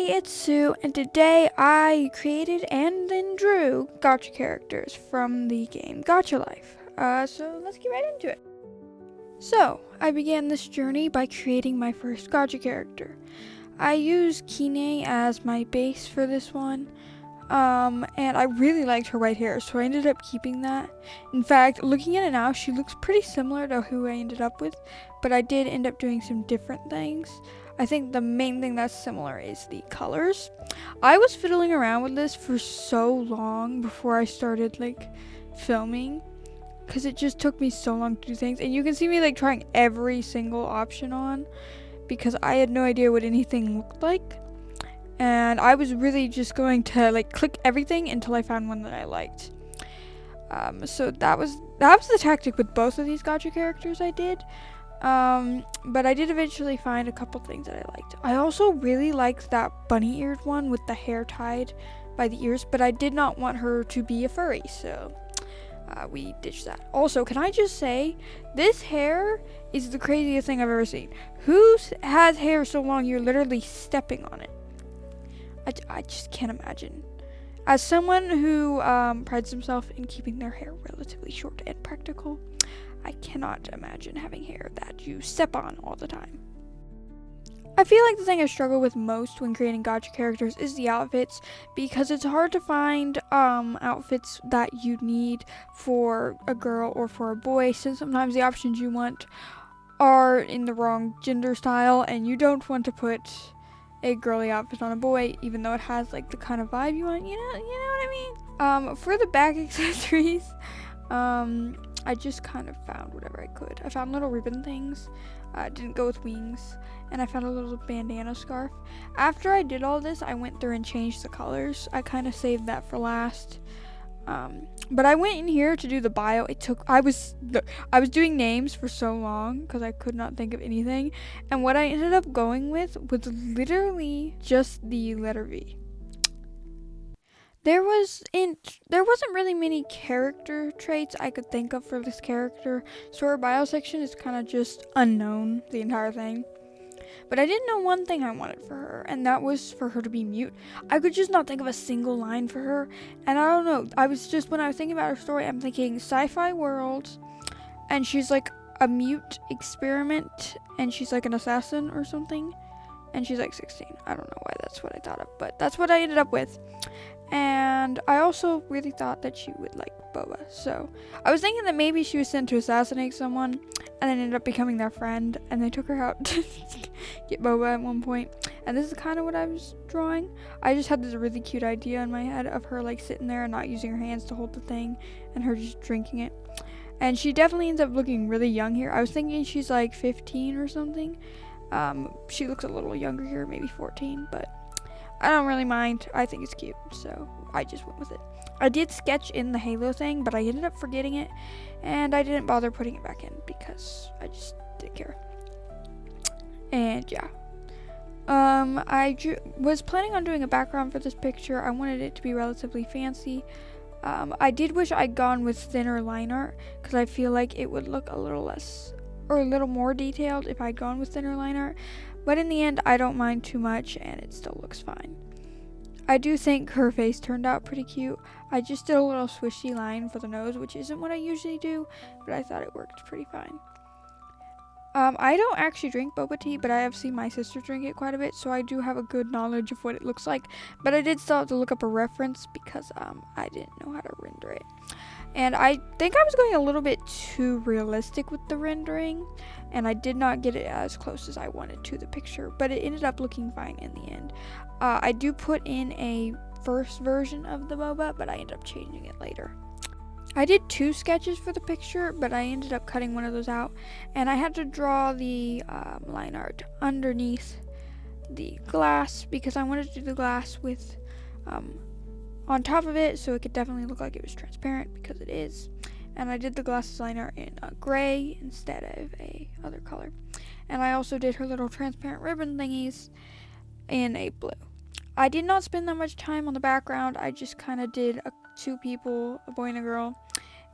it's Sue, and today I created and then drew Gacha characters from the game Gacha Life. So let's get right into it. So, I began this journey by creating my first Gacha character. I used Kine as my base for this one, and I really liked her white hair, so I ended up keeping that. In fact, looking at it now, she looks pretty similar to who I ended up with, but I did end up doing some different things. I think the main thing that's similar is the colors. I was fiddling around with this for so long before I started filming, because it just took me so long to do things, and you can see me trying every single option on because I had no idea what anything looked like, and I was really just going to click everything until I found one that I liked. So that was the tactic with both of these Gacha characters I did. But I did eventually find a couple things that I liked. I also really liked that bunny-eared one with the hair tied by the ears, but I did not want her to be a furry, so we ditched that. Also, can I just say, this hair is the craziest thing I've ever seen. Who has hair so long you're literally stepping on it? I just can't imagine. As someone who prides himself in keeping their hair relatively short and practical, I cannot imagine having hair that you step on all the time. I feel like the thing I struggle with most when creating Gacha characters is the outfits, because it's hard to find outfits that you need for a girl or for a boy, since sometimes the options you want are in the wrong gender style, and you don't want to put a girly outfit on a boy, even though it has the kind of vibe you want, you know what I mean? For the back accessories, I just kind of found whatever I could. I found little ribbon things, didn't go with wings, and I found a little bandana scarf. After I did all this, I went through and changed the colors. I kind of saved that for last. But I went in here to do the bio. I was doing names for so long because I could not think of anything, and what I ended up going with was literally just the letter V. There wasn't really many character traits I could think of for this character, so her bio section is kind of just unknown, the entire thing. But I did know one thing I wanted for her, and that was for her to be mute. I could just not think of a single line for her, and I don't know, when I was thinking about her story, I'm thinking sci-fi world, and she's a mute experiment, and she's an assassin or something, and she's 16. I don't know why that's what I thought of, but that's what I ended up with. And I also really thought that she would like Boba, so I was thinking that maybe she was sent to assassinate someone and then ended up becoming their friend, and they took her out to get Boba at one point. And this is kind of what I was drawing. I just had this really cute idea in my head of her sitting there and not using her hands to hold the thing, and her just drinking it. And she definitely ends up looking really young here. I was thinking she's 15 or something. She looks a little younger here, maybe 14, but I don't really mind. I think it's cute, so I just went with it. I did sketch in the halo thing, but I ended up forgetting it, and I didn't bother putting it back in because I just didn't care. And yeah. I was planning on doing a background for this picture. I wanted it to be relatively fancy. I did wish I'd gone with thinner line art, because I feel like it would look a little less, or a little more detailed if I'd gone with thinner line art. But in the end, I don't mind too much, and it still looks fine. I do think her face turned out pretty cute. I just did a little swishy line for the nose, which isn't what I usually do, but I thought it worked pretty fine. I don't actually drink boba tea, but I have seen my sister drink it quite a bit, so I do have a good knowledge of what it looks like. But I did still have to look up a reference because I didn't know how to render it. And I think I was going a little bit too realistic with the rendering, and I did not get it as close as I wanted to the picture, but it ended up looking fine in the end. I do put in a first version of the boba, but I ended up changing it later. I did 2 sketches for the picture, but I ended up cutting one of those out, and I had to draw the line art underneath the glass because I wanted to do the glass with on top of it, so it could definitely look like it was transparent, because it is. And I did the glasses line art in a gray instead of a other color. And I also did her little transparent ribbon thingies in a blue. I did not spend that much time on the background. I just kind of did 2 people, a boy and a girl,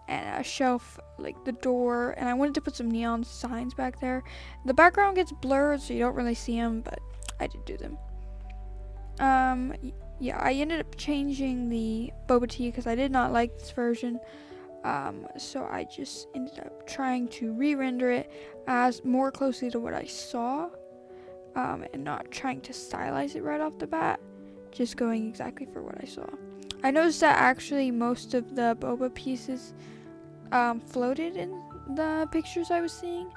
and a shelf, the door, and I wanted to put some neon signs back there. The background gets blurred, so you don't really see them, but I did do them. Yeah, I ended up changing the boba tea because I did not like this version. So I just ended up trying to re-render it as more closely to what I saw, and not trying to stylize it right off the bat, just going exactly for what I saw. I noticed that actually most of the boba pieces floated in the pictures I was seeing,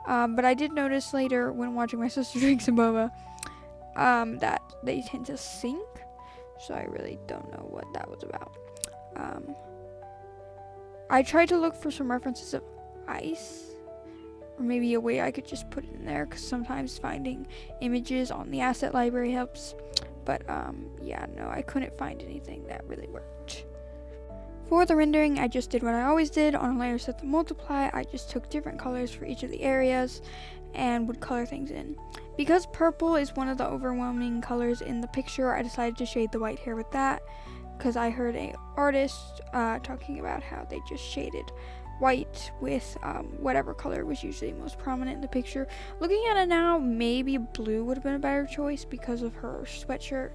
but I did notice later when watching my sister drink some boba that they tend to sink, so I really don't know what that was about. I tried to look for some references of ice, or maybe a way I could just put it in there, because sometimes finding images on the asset library helps. But yeah, no, I couldn't find anything that really worked. For the rendering, I just did what I always did on a layer set to multiply. I just took different colors for each of the areas and would color things in. Because purple is one of the overwhelming colors in the picture, I decided to shade the white hair with that, because I heard an artist talking about how they just shaded white with whatever color was usually most prominent in the picture. Looking at it now, maybe blue would have been a better choice because of her sweatshirt,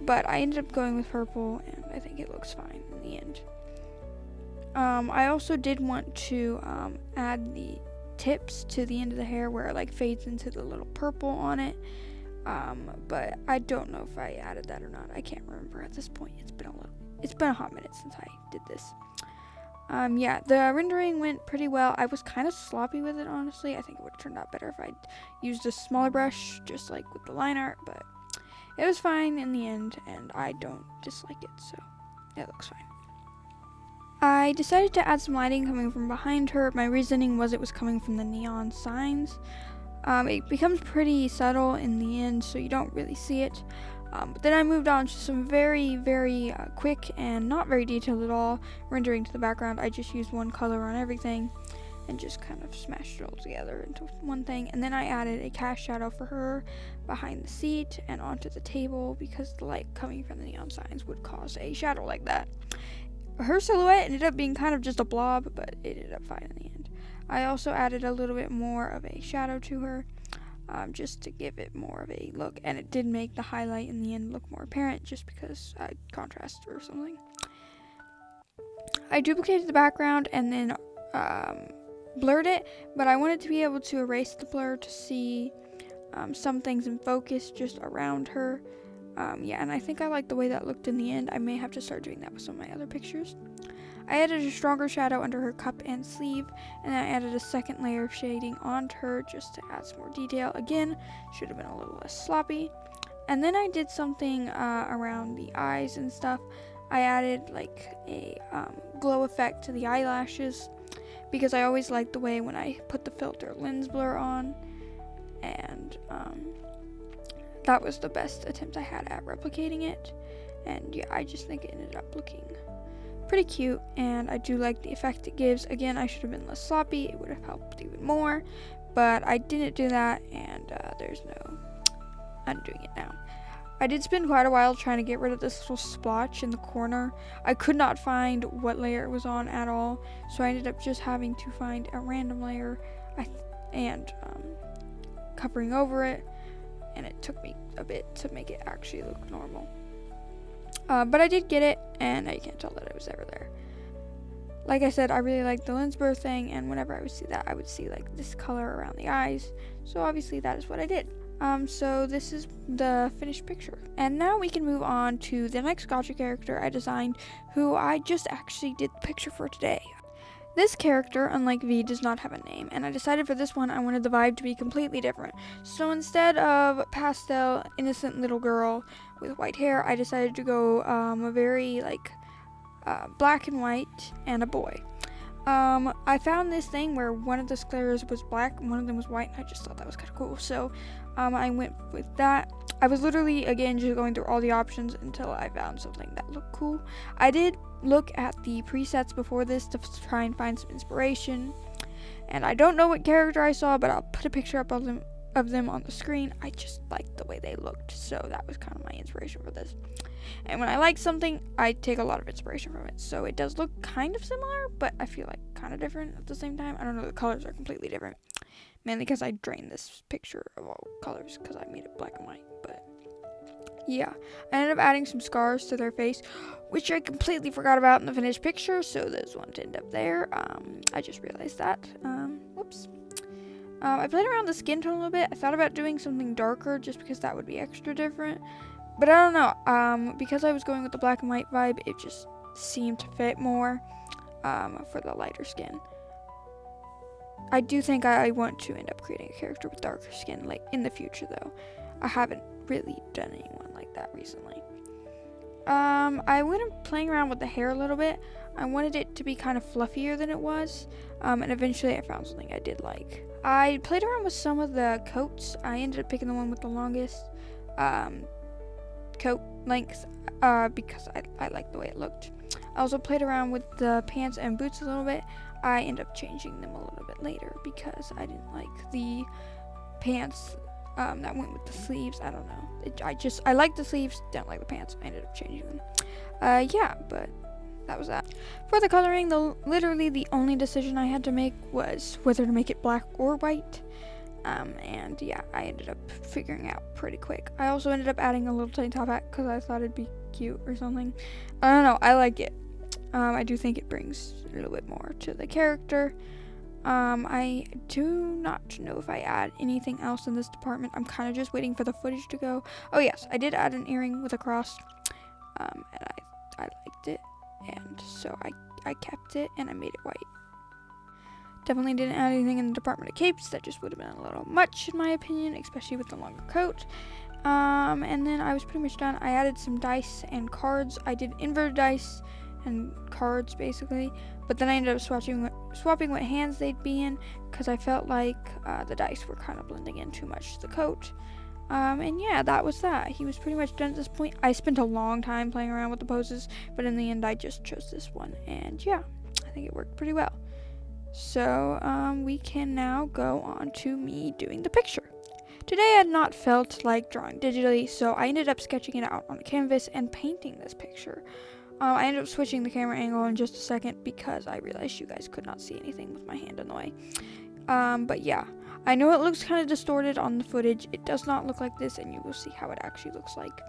but I ended up going with purple, and I think it looks fine in the end. I also did want to add the tips to the end of the hair where it like fades into the little purple on it. But I don't know if I added that or not. I can't remember at this point. It's been a hot minute since I did this. Yeah, the rendering went pretty well. I was kind of sloppy with it, honestly. I think it would have turned out better if I'd used a smaller brush, just like with the line art, but it was fine in the end, and I don't dislike it, so it looks fine. I decided to add some lighting coming from behind her. My reasoning was it was coming from the neon signs. It becomes pretty subtle in the end, so you don't really see it. But then I moved on to some very, very quick and not very detailed at all rendering to the background. I just used one color on everything and just kind of smashed it all together into one thing. And then I added a cast shadow for her behind the seat and onto the table, because the light coming from the neon signs would cause a shadow like that. Her silhouette ended up being kind of just a blob, but it ended up fine in the end. I also added a little bit more of a shadow to her, just to give it more of a look, and it did make the highlight in the end look more apparent just because I contrast or something. I duplicated the background and then blurred it, but I wanted to be able to erase the blur to see some things in focus just around her. Yeah, and I think I like the way that looked in the end. I may have to start doing that with some of my other pictures. I added a stronger shadow under her cup and sleeve, and I added a second layer of shading onto her just to add some more detail. Again, should have been a little less sloppy. And then I did something around the eyes and stuff. I added like a glow effect to the eyelashes, because I always liked the way when I put the filter lens blur on, and that was the best attempt I had at replicating it. And yeah, I just think it ended up looking pretty cute, and I do like the effect it gives. Again, I should have been less sloppy. It would have helped even more, but I didn't do that, and there's no undoing it now. I did spend quite a while trying to get rid of this little splotch in the corner. I could not find what layer it was on at all, so I ended up just having to find a random layer and covering over it, and it took me a bit to make it actually look normal. But I did get it, and I can't tell that it was ever there. Like I said, I really liked the lens blur thing, and whenever I would see that, I would see like this color around the eyes. So obviously that is what I did. So this is the finished picture. And now we can move on to the next Gacha character I designed, who I just actually did the picture for today. This character, unlike V, does not have a name, and I decided for this one I wanted the vibe to be completely different. So instead of pastel, innocent little girl with white hair, I decided to go a very black and white and a boy. I found this thing where one of the squares was black and one of them was white, and I just thought that was kind of cool. So I went with that. I was literally, again, just going through all the options until I found something that looked cool. I did look at the presets before this to try and find some inspiration, and I don't know what character I saw, but I'll put a picture up of them on the screen. I just liked the way they looked, so that was kind of my inspiration for this. And when I like something, I take a lot of inspiration from it. So it does look kind of similar, but I feel like kind of different at the same time. I don't know, the colors are completely different. Mainly because I drained this picture of all colors because I made it black and white. But Yeah, I ended up adding some scars to their face, which I completely forgot about in the finished picture, so those won't end up there. I just realized that. Whoops. I played around the skin tone a little bit. I thought about doing something darker just because that would be extra different. But I don't know. Because I was going with the black and white vibe, it just seemed to fit more for the lighter skin. I do think I want to end up creating a character with darker skin, like in the future, though. I haven't really done anyone like that recently. I went playing around with the hair a little bit. I wanted it to be kind of fluffier than it was, and eventually I found something I did like. I played around with some of the coats. I ended up picking the one with the longest coat length because I liked the way it looked. I also played around with the pants and boots a little bit. I ended up changing them a little bit later because I didn't like the pants that went with the sleeves. I don't know. I like the sleeves, don't like the pants. I ended up changing them. Yeah, but that was that. For the coloring, literally the only decision I had to make was whether to make it black or white. And yeah, I ended up figuring out pretty quick. I also ended up adding a little tiny top hat because I thought it'd be cute or something. I don't know. I like it. I do think it brings a little bit more to the character. I do not know if I add anything else in this department. I'm kind of just waiting for the footage to go. Oh yes, I did add an earring with a cross, and I liked it, and so I kept it and I made it white. Definitely didn't add anything in the department of capes. That just would have been a little much in my opinion, especially with the longer coat. And then I was pretty much done. I added some dice and cards. I did inverted dice and cards basically, but then I ended up swapping what hands they'd be in because I felt like the dice were kind of blending in too much to the coat. And yeah, that was that. He was pretty much done at this point. I spent a long time playing around with the poses, but in the end I just chose this one, and yeah, I think it worked pretty well. So we can now go on to me doing the picture. Today I had not felt like drawing digitally, so I ended up sketching it out on a canvas and painting this picture. I ended up switching the camera angle in just a second because I realized you guys could not see anything with my hand in the way. But yeah, I know it looks kind of distorted on the footage. It does not look like this, and you will see how it actually looks like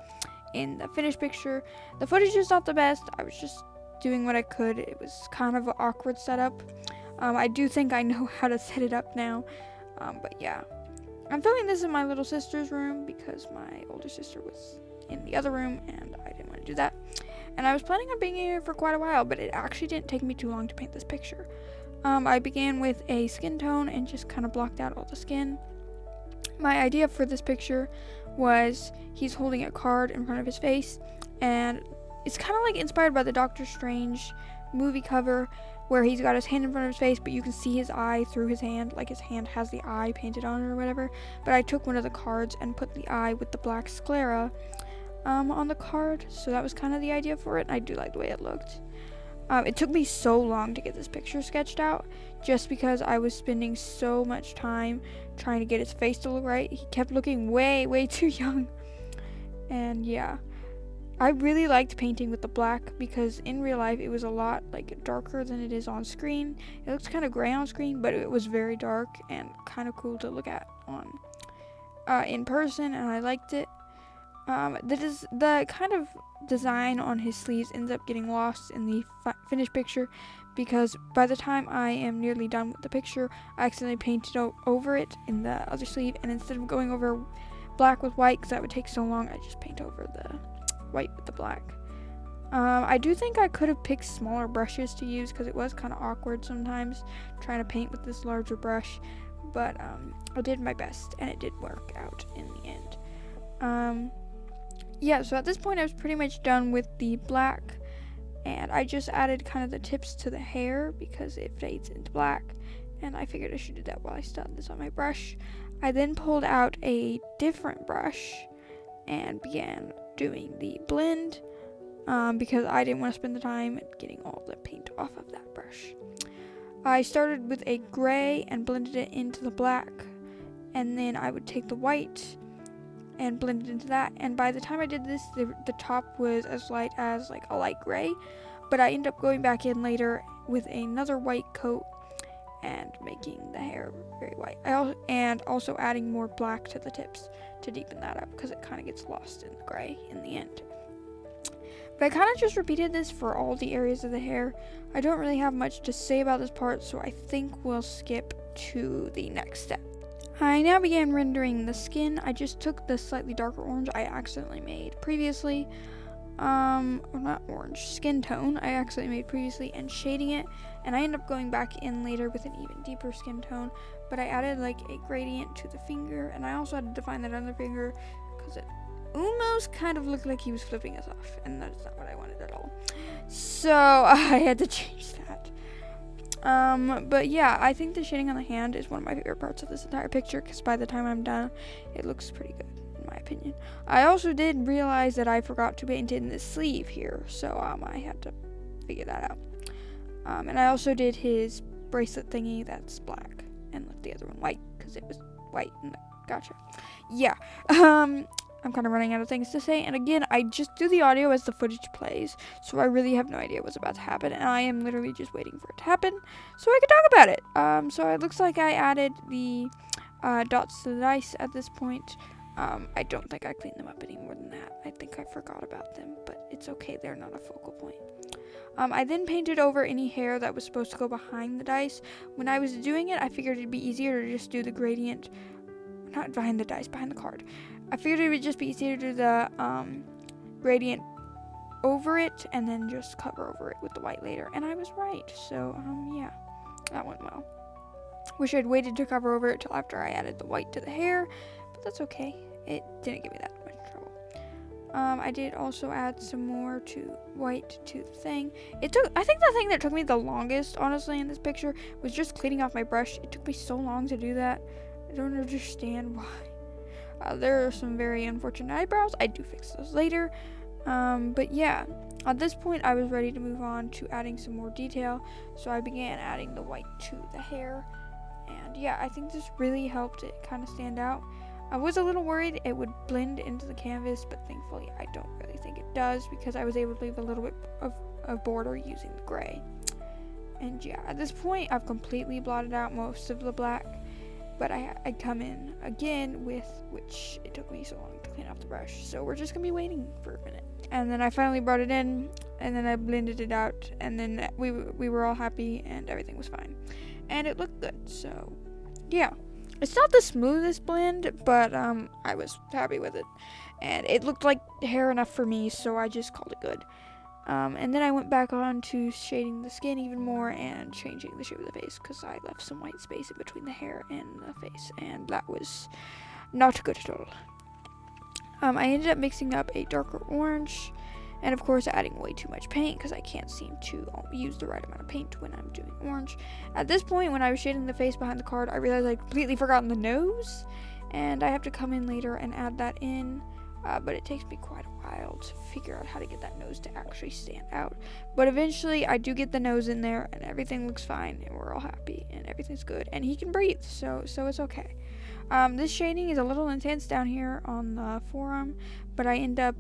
in the finished picture. The footage is not the best. I was just doing what I could. It was kind of an awkward setup. I do think I know how to set it up now. But yeah, I'm filming this in my little sister's room because my older sister was in the other room, and I didn't want to do that. And I was planning on being here for quite a while, but it actually didn't take me too long to paint this picture. I began with a skin tone and just kind of blocked out all the skin. My idea for this picture was he's holding a card in front of his face, and it's kind of like inspired by the Doctor Strange movie cover where he's got his hand in front of his face, but you can see his eye through his hand, like his hand has the eye painted on it or whatever. But I took one of the cards and put the eye with the black sclera on the card, so that was kind of the idea for it. I do like the way it looked. It took me so long to get this picture sketched out just because I was spending so much time trying to get his face to look right. He kept looking way too young. And yeah, I really liked painting with the black because in real life it was a lot like darker than it is on screen. It looks kind of gray on screen, but it was very dark and kind of cool to look at on in person, and I liked it. The kind of design on his sleeves ends up getting lost in the finished picture because by the time I am nearly done with the picture, I accidentally painted over it in the other sleeve, and instead of going over black with white because that would take so long, I just paint over the white with the black. I do think I could have picked smaller brushes to use because it was kind of awkward sometimes trying to paint with this larger brush, but I did my best and it did work out in the end. Yeah, so at this point I was pretty much done with the black, and I just added kind of the tips to the hair because it fades into black, and I figured I should do that while I still had this on my brush. I then pulled out a different brush and began doing the blend because I didn't want to spend the time getting all the paint off of that brush. I started with a gray and blended it into the black, and then I would take the white and blend it into that, and by the time I did this, the top was as light as like a light gray, but I ended up going back in later with another white coat and making the hair very white. And also adding more black to the tips to deepen that up, because it kind of gets lost in the gray in the end. But I kind of just repeated this for all the areas of the hair. I don't really have much to say about this part, so I think we'll skip to the next step. I now began rendering the skin. I just took the slightly darker orange I accidentally made previously. Or not orange, skin tone I accidentally made previously, and shading it. And I ended up going back in later with an even deeper skin tone, but I added like a gradient to the finger, and I also had to define that other finger because it almost kind of looked like he was flipping us off, and that's not what I wanted at all. So I had to change that. But yeah, I think the shading on the hand is one of my favorite parts of this entire picture, because by the time I'm done, it looks pretty good, in my opinion. I also did realize that I forgot to paint in this sleeve here, so I had to figure that out. And I also did his bracelet thingy that's black, and left the other one white, because it was white in the Gacha. Yeah, I'm kind of running out of things to say, and again, I just do the audio as the footage plays, so I really have no idea what's about to happen, and I am literally just waiting for it to happen, so I can talk about it. So it looks like I added the dots to the dice at this point. I don't think I cleaned them up any more than that. I think I forgot about them, but it's okay, they're not a focal point. I then painted over any hair that was supposed to go behind the dice. When I was doing it, I figured it'd be easier to just do the gradient, not behind the dice, behind the card. I figured it would just be easier to do the gradient over it and then just cover over it with the white later. And I was right. So, yeah, that went well. Wish I'd waited to cover over it till after I added the white to the hair, but that's okay. It didn't give me that much trouble. I did also add some more white to the thing. I think the thing that took me the longest, honestly, in this picture was just cleaning off my brush. It took me so long to do that. I don't understand why. There are some very unfortunate eyebrows. I do fix those later. But yeah, at this point I was ready to move on to adding some more detail. So I began adding the white to the hair. And yeah, I think this really helped it kind of stand out. I was a little worried it would blend into the canvas, but thankfully I don't really think it does, because I was able to leave a little bit of border using the gray. And yeah, at this point I've completely blotted out most of the black. But I come in again with, which it took me so long to clean off the brush, so we're just gonna be waiting for a minute. And then I finally brought it in, and then I blended it out, and then we were all happy, and everything was fine, and it looked good. So yeah, it's not the smoothest blend, but I was happy with it, and it looked like hair enough for me, so I just called it good. And then I went back on to shading the skin even more and changing the shape of the face, because I left some white space in between the hair and the face, and that was not good at all. I ended up mixing up a darker orange, and of course adding way too much paint, because I can't seem to use the right amount of paint when I'm doing orange. At this point, when I was shading the face behind the card, I realized I'd completely forgotten the nose, and I have to come in later and add that in. But it takes me quite a while to figure out how to get that nose to actually stand out. But eventually, I do get the nose in there, and everything looks fine, and we're all happy, and everything's good, and he can breathe, so it's okay. This shading is a little intense down here on the forearm, but I end up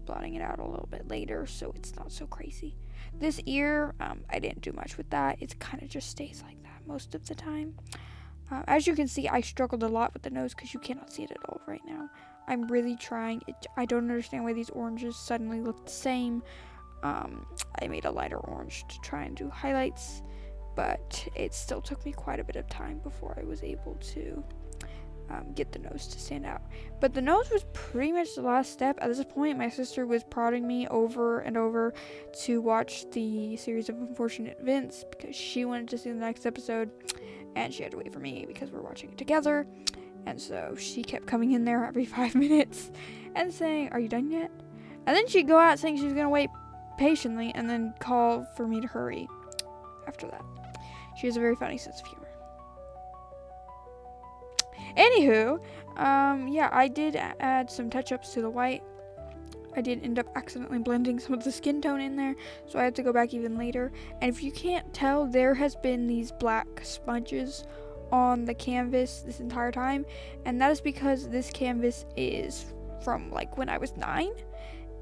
blotting it out a little bit later, so it's not so crazy. This ear, I didn't do much with that. It kind of just stays like that most of the time. As you can see, I struggled a lot with the nose, because you cannot see it at all right now. I'm really trying. I don't understand why these oranges suddenly look the same. I made a lighter orange to try and do highlights, but it still took me quite a bit of time before I was able to get the nose to stand out. But the nose was pretty much the last step. At this point, my sister was prodding me over and over to watch the series of unfortunate events, because she wanted to see the next episode, and she had to wait for me because we're watching it together. And so she kept coming in there every 5 minutes and saying, "Are you done yet?" And then she'd go out saying she was going to wait patiently and then call for me to hurry after that. She has a very funny sense of humor. Anywho, yeah, I did add some touch-ups to the white. I did end up accidentally blending some of the skin tone in there, so I had to go back even later. And if you can't tell, there has been these black sponges on the canvas this entire time, and that is because this canvas is from like when I was 9,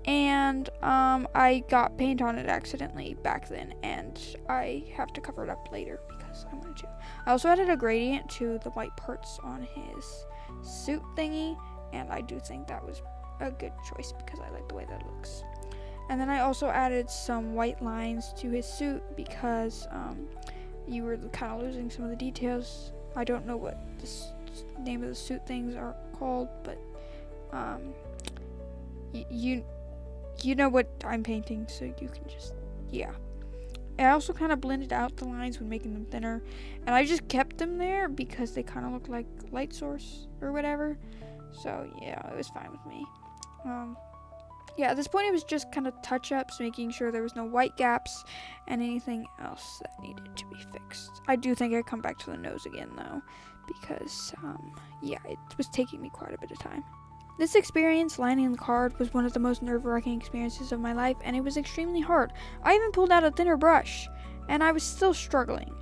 and I got paint on it accidentally back then, and I have to cover it up later because I wanted to. I also added a gradient to the white parts on his suit thingy, and I do think that was a good choice because I like the way that looks. And then I also added some white lines to his suit because you were kind of losing some of the details. I don't know what the name of the suit things are called, but you know what I'm painting, so you can just, yeah. I also kind of blended out the lines when making them thinner, and I just kept them there because they kind of look like light source or whatever. So yeah, it was fine with me. Yeah, at this point it was just kind of touch-ups, making sure there was no white gaps and anything else that needed to be fixed. I do think I'd come back to the nose again though, because yeah, it was taking me quite a bit of time. This experience, lining the card, was one of the most nerve-wracking experiences of my life, and it was extremely hard. I even pulled out a thinner brush, and I was still struggling.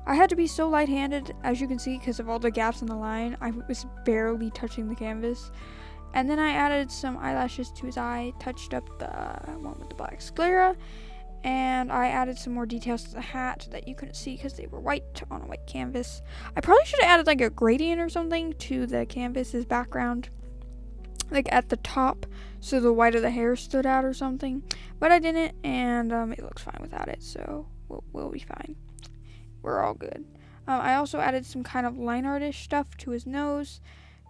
I had to be so light-handed, as you can see, because of all the gaps in the line. I was barely touching the canvas. And then I added some eyelashes to his eye, touched up the one with the black sclera, and I added some more details to the hat that you couldn't see because they were white on a white canvas. I probably should have added like a gradient or something to the canvas's background, like at the top, so the white of the hair stood out or something, but I didn't, and it looks fine without it, so we'll be fine. We're all good. I also added some kind of line artish stuff to his nose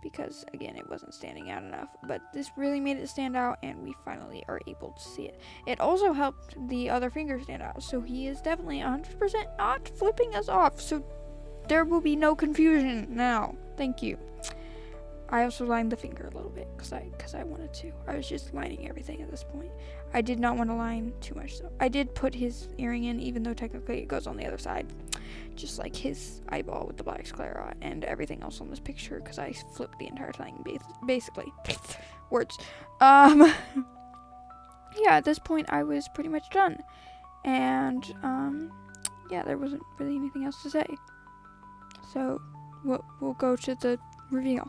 because, again, it wasn't standing out enough, but this really made it stand out, and we finally are able to see it. It also helped the other finger stand out, so he is definitely 100% not flipping us off, so there will be no confusion now. Thank you. I also lined the finger a little bit because I wanted to. I was just lining everything at this point. I did not want to line too much though. I did put his earring in, even though technically it goes on the other side, just like his eyeball with the black sclera and everything else on this picture because I flipped the entire thing basically. Words. Yeah, at this point I was pretty much done, and yeah, there wasn't really anything else to say. So we'll go to the reveal.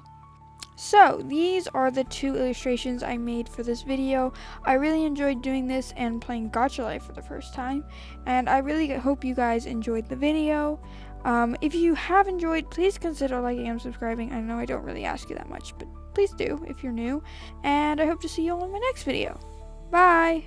So, these are the 2 illustrations I made for this video. I really enjoyed doing this and playing Gacha Life for the first time, and I really hope you guys enjoyed the video. If you have enjoyed, please consider liking and subscribing. I know I don't really ask you that much, but please do if you're new, and I hope to see you all in my next video. Bye!